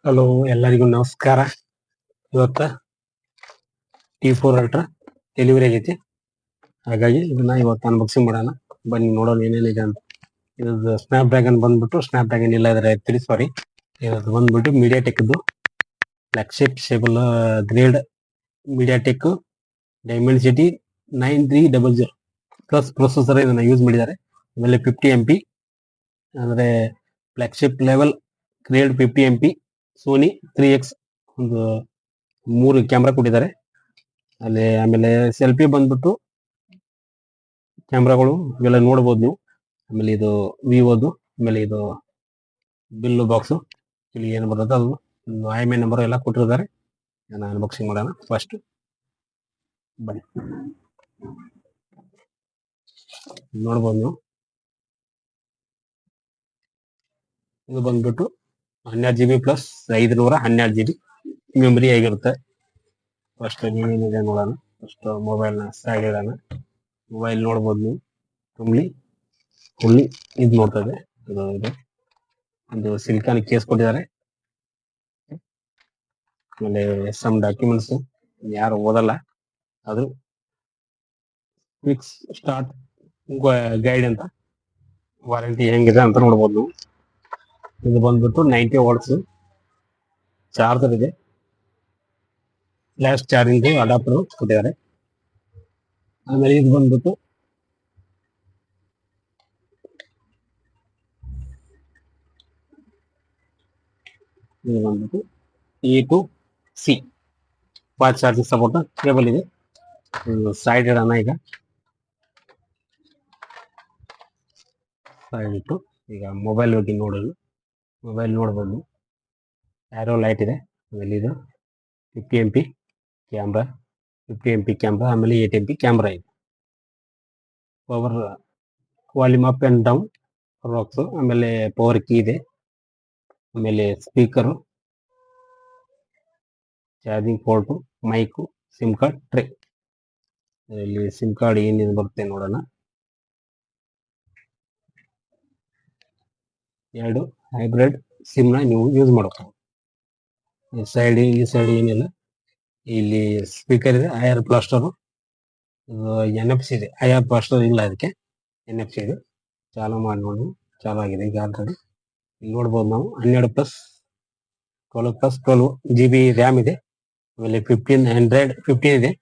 Hello, ಎಲ್ಲರಿಗೂ ನಮಸ್ಕಾರ. ಇವತ್ತ T4 ಅಲ್ಟ್ರಾ ಡೆಲಿವರಿ ಆಗೈತಿ. ಹಾಗಾಗಿ ಇದನ್ನ ಇವತ್ತು ಅನ್ಬಾಕ್ಸಿಂಗ್ ಮಾಡೋಣ. ಬನ್ನಿ ನೋಡೋಣ ಏನೇನಿದೆ ಅಂತ. ಇದು ಸ್ನ್ಯಾಪ್ ಡ್ರ್ಯಾಗನ್ ಬಂದ್ಬಿಟ್ಟು ಸ್ನ್ಯಾಪ್ ಡ್ರ್ಯಾಗನ್ ಇಲ್ಲ, ಇದ್ರೆ ಆಯ್ತು, ಸಾರಿ. ಇದು ಬಂದ್ಬಿಟ್ಟು ಮೀಡಿಯಾಟೆಕ್ದು ಫ್ಲಾಗ್ಶಿಪ್ ಶೇಬಲ್ grade MediaTek Dimensity 9300 plus processor ಇದನ್ನ ಯೂಸ್ ಮಾಡಿದ್ದಾರೆ. ಆಮೇಲೆ 50 MP ಅಂದ್ರೆ flagship level grade 50 MP Sony 3X ಒಂದು 3 ಕ್ಯಾಮ್ರಾ ಕೊಟ್ಟಿದ್ದಾರೆ. ಆಮೇಲೆ ಸೆಲ್ಫಿ ಬಂದ್ಬಿಟ್ಟು ಕ್ಯಾಮ್ರಾಗಳು ಇವೆಲ್ಲ ನೋಡ್ಬೋದು ನೀವು. ಆಮೇಲೆ ಇದು ವಿವೋದು, ಆಮೇಲೆ ಇದು ಬಿಲ್ಲು ಬಾಕ್ಸು, ಇಲ್ಲಿ ಏನು ಬರ್ತದೆ ಅದು IMEI ನಂಬರ್ ಎಲ್ಲ ಕೊಟ್ಟಿದ್ದಾರೆ. ನಾನು ಅನ್ಬಾಕ್ಸಿಂಗ್ ಮಾಡೋಣ. ಫಸ್ಟ್ ಬನ್ನಿ ನೋಡ್ಬೋದು ನೀವು. ಇದು ಬಂದ್ಬಿಟ್ಟು 12 GB ಪ್ಲಸ್ 512 GB ಮೆಮರಿ ಆಗಿರುತ್ತೆ. ಫಸ್ಟ್ ಏನೇನಿದೆ ನೋಡೋಣ. ಫಸ್ಟ್ ಮೊಬೈಲ್ನ ಸಾಗಿಡೋಣ. ಮೊಬೈಲ್ ನೋಡ್ಬೋದು ನೀವು. ಫುಲ್ಲಿ ಇದು ನೋಡ್ತದೆ. ಒಂದು ಸಿಲಿಕಾನ್ ಕೇಸ್ ಕೊಟ್ಟಿದ್ದಾರೆ. ಆಮೇಲೆ ಸಮ್ ಡಾಕ್ಯುಮೆಂಟ್ಸ್ ಯಾರು ಓದಲ್ಲ, ಅದು ಕ್ವಿಕ್ ಸ್ಟಾರ್ಟ್ ಗೈಡ್ ಅಂತ, ವಾರಂಟಿ ಹೆಂಗಿದೆ ಅಂತ ನೋಡ್ಬೋದು ನೀವು. ಇದು ಬಂದ್ಬಿಟ್ಟು 90 ವಾಟ್ಸ್ ಚಾರ್ಜರ್ ಇದೆ. ಫ್ಲಾಶ್ ಚಾರ್ಜಿಂಗ್ ಅಡಾಪ್ಟರ್ ಕೊಟ್ಟಿದ್ದಾರೆ. ಆಮೇಲೆ ಇದು ಬಂದ್ಬಿಟ್ಟು E2C fast charging support cable ಇದೆ. ಸೈಡ್ ಇಡೋಣ. ಈಗ ಸೈಡ್ ಇಟ್ಟು ಈಗ ಮೊಬೈಲ್ ಬಗ್ಗೆ ನೋಡೋದು. ಮೊಬೈಲ್ ನೋಡ್ಬೋದು, ಆ್ಯರೋ ಲೈಟ್ ಇದೆ. ಆಮೇಲೆ ಇದು 50 MP ಕ್ಯಾಮ್ರಾ, 50 MP ಕ್ಯಾಮ್ರಾ, ಆಮೇಲೆ 8 MP ಕ್ಯಾಮ್ರಾ ಇದೆ. Power volume up and down rocks, ಆಮೇಲೆ ಪವರ್ ಕೀ ಇದೆ. ಆಮೇಲೆ speaker, charging port, mic, SIM card tray. ಇಲ್ಲಿ ಸಿಮ್ ಕಾರ್ಡ್ ಏನೇನು ಬರುತ್ತೆ ನೋಡೋಣ. 2 ಹೈಬ್ರಿಡ್ ಸಿಮ್ನ ನೀವು ಯೂಸ್ ಮಾಡಬಹುದು. ಈ ಸೈಡ್ ಏನಿಲ್ಲ. ಇಲ್ಲಿ ಸ್ಪೀಕರ್ ಇದೆ, IR ಬ್ಲಾಸ್ಟರು. NFC ಇದೆ, IR ಬ್ಲಾಸ್ಟರ್ ಇಲ್ಲ, ಅದಕ್ಕೆ NFC ಇದೆ. ಚಾಲು ಮಾಡಿ ನೋಡಿ. ಚಾಲು ಆಗಿದೆ ಈಗ ಆಲ್ರೆಡಿ. ಇಲ್ಲಿ ನೋಡ್ಬೋದು ನಾವು 12 GB ರ್ಯಾಮ್ ಇದೆ. ಆಮೇಲೆ 15 ಇದೆ.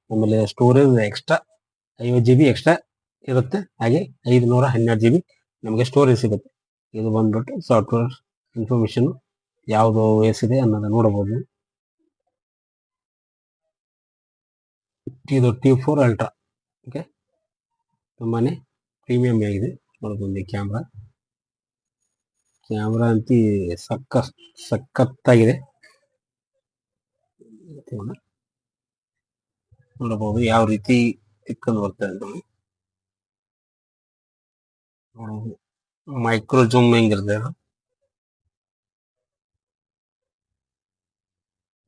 ಆಮೇಲೆ ಸ್ಟೋರೇಜ್ ಎಕ್ಸ್ಟ್ರಾ 50 GB ಎಕ್ಸ್ಟ್ರಾ ಇರುತ್ತೆ. ಹಾಗೆ 512 GB ನಮಗೆ ಸ್ಟೋರೇಜ್ ಸಿಗುತ್ತೆ. ಇದು ಬಂದ್ಬಿಟ್ಟು ಸಾಫ್ಟ್ವೇರ್ ಇನ್ಫಾರ್ಮೇಶನ್ ಯಾವುದು OS ಇದೆ ಅನ್ನೋದನ್ನ ನೋಡಬಹುದು. ಇದು T4 ಅಲ್ಟ್ರಾ. ಓಕೆ, ತುಂಬಾನೇ ಪ್ರೀಮಿಯಂ ಆಗಿದೆ. ನೋಡ್ಬೋದು ಕ್ಯಾಮ್ರಾ ಅಂತ ಸಖತ್ತಾಗಿದೆ. ನೋಡಬಹುದು ಯಾವ ರೀತಿ ತಿಕ್ಕಂದು ಬರ್ತದೆ ಅಂತ. ನೋಡಬಹುದು ಮೈಕ್ರೋ ಜೂಮ್ ಹೆಂಗಿರುತ್ತೆ,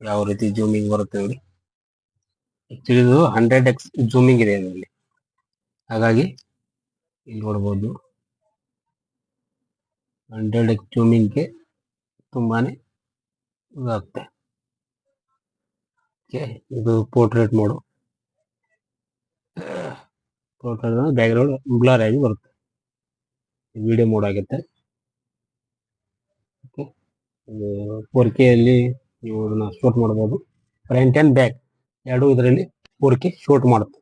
ಯಾವ ರೀತಿ ಜೂಮಿಂಗ್ ಬರುತ್ತೆ ನೋಡಿ. ಆಕ್ಚುಲಿ ಇದು 100x ಜೂಮಿಂಗ್ ಇದೆ ಇದರಲ್ಲಿ. ಹಾಗಾಗಿ ಇಲ್ಲಿ ನೋಡ್ಬೋದು 100x ಜೂಮಿಂಗ್ಗೆ ತುಂಬಾನೇ ಇದಾಗುತ್ತೆ. ಇದು portrait mode. Portrait background blur ಆಗಿ ಬರುತ್ತೆ. ವಿಡಿಯೋ ಮೋಡ್ ಆಗುತ್ತೆ. 4K ಅಲ್ಲಿ ನೀವು ಇದನ್ನ ಶೂಟ್ ಮಾಡಬಹುದು. ಫ್ರಂಟ್ ಅಂಡ್ ಬ್ಯಾಕ್ ಎರಡು ಇದರಲ್ಲಿ 4K ಶೂಟ್ ಮಾಡುತ್ತೆ.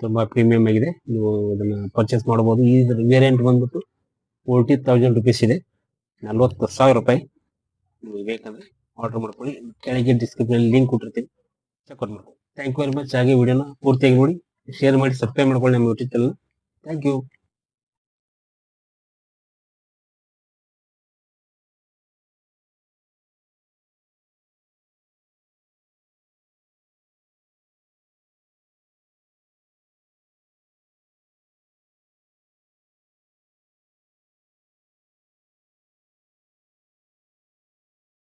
ತುಂಬಾ ಪ್ರೀಮಿಯಂ ಆಗಿದೆ. ನೀವು ಇದನ್ನ ಪರ್ಚೇಸ್ ಮಾಡಬಹುದು. ಈ ವೇರಿಯಂಟ್ ಬಂದ್ಬಿಟ್ಟು 40,000 rupees ಇದೆ, 40,000 ರೂಪಾಯಿ. ನೀವು ಬೇಕಂದ್ರೆ ಆರ್ಡರ್ ಮಾಡ್ಕೊಳ್ಳಿ. ಕೆಳಗೆ ಡಿಸ್ಕ್ರಿಪ್ಷನ್ ಲಿಂಕ್ ಕೊಟ್ಟಿರ್ತೀನಿ, ಚೆಕ್ಔಟ್ ಮಾಡಿ. Thank you very much. ಹಾಗೆ ವಿಡಿಯೋನ ಪೂರ್ತಿಯಾಗಿ ನೋಡಿ, ಶೇರ್ ಮಾಡಿ, ಸಬ್ಸ್ಕ್ರೈಬ್ ಮಾಡ್ಕೊಳ್ಳಿ ನಮ್ಮ ಯೂಟ್ಯೂಬ್ ಚಾನಲ್. Thank you.